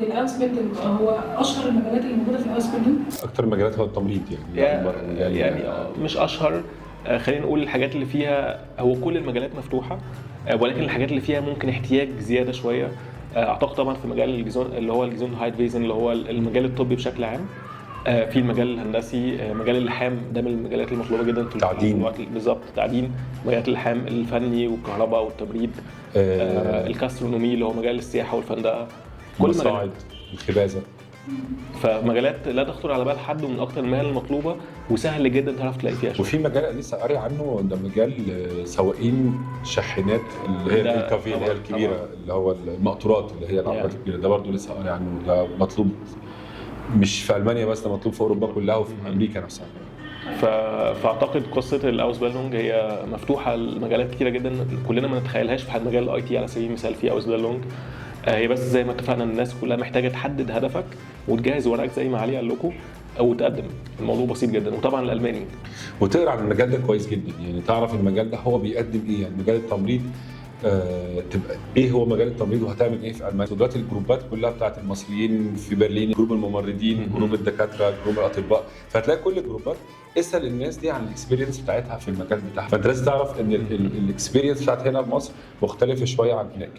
للاوس بيلدينج، هو اشهر المجالات اللي موجوده في الاوس بيلدينج؟ اكتر المجالات هو التمريض يعني مش اشهر. خلينا نقول الحاجات اللي فيها، هو كل المجالات مفتوحه، ولكن الحاجات اللي فيها ممكن احتياج زياده شويه. اعتقد طبعا في مجال الجيزون اللي هو الجيزون هايت فيزن اللي هو المجال الطبي بشكل عام. في المجال الهندسي، مجال اللحام ده من المجالات المطلوبه جدا في تعدين. بالظبط، تعدين. مجالات اللحام الفني والكهرباء والتبريد. الكاسترونومي اللي هو مجال السياحه والفندقه. كل مصاعد الخبازه. فمجالات لا تخطر على بال حد، ومن اكتر المهن المطلوبه وسهل جدا تعرف تلاقي فيها شغل. وفي مجال لسه قاري عنه، ده مجال سواقين شاحنات اللي هي الكافيه اللي هي الكبيره، اللي هو المقطورات اللي هي العربيات الكبيره، ده برضه لسه قاري عنه. ده مطلوب مش في المانيا بس، ده مطلوب في اوروبا كلها وفي امريكا نفسها. فاعتقد قصه الاوس بيلدونج هي مفتوحه لمجالات كتيره جدا كلنا ما نتخيلهاش. في مجال الاي تي على سبيل المثال في اوس بيلدونج، هي بس زي ما اتفقنا الناس كلها محتاجه تحدد هدفك وتجهز ورقك زي ما علي قال لكم او تقدم. الموضوع بسيط جدا. وطبعا الالماني وتقرا عن المجال ده كويس جدا، يعني تعرف المجال ده هو بيقدم ايه. يعني مجال التمريض تبقى ايه هو مجال التمريض وهتعمل ايه في المانيا. دلوقتي الجروبات كلها بتاعت المصريين في برلين، جروب الممرضين، جروب الدكاتره، جروب الاطباء، فهتلاقي كل الجروبات اسال الناس دي عن الاكسبيرينس بتاعتها في المجال بتاعها. فانت لازم تعرف ان الاكسبيرينس بتاعت هنا في مصر مختلفه شويه عن هناك.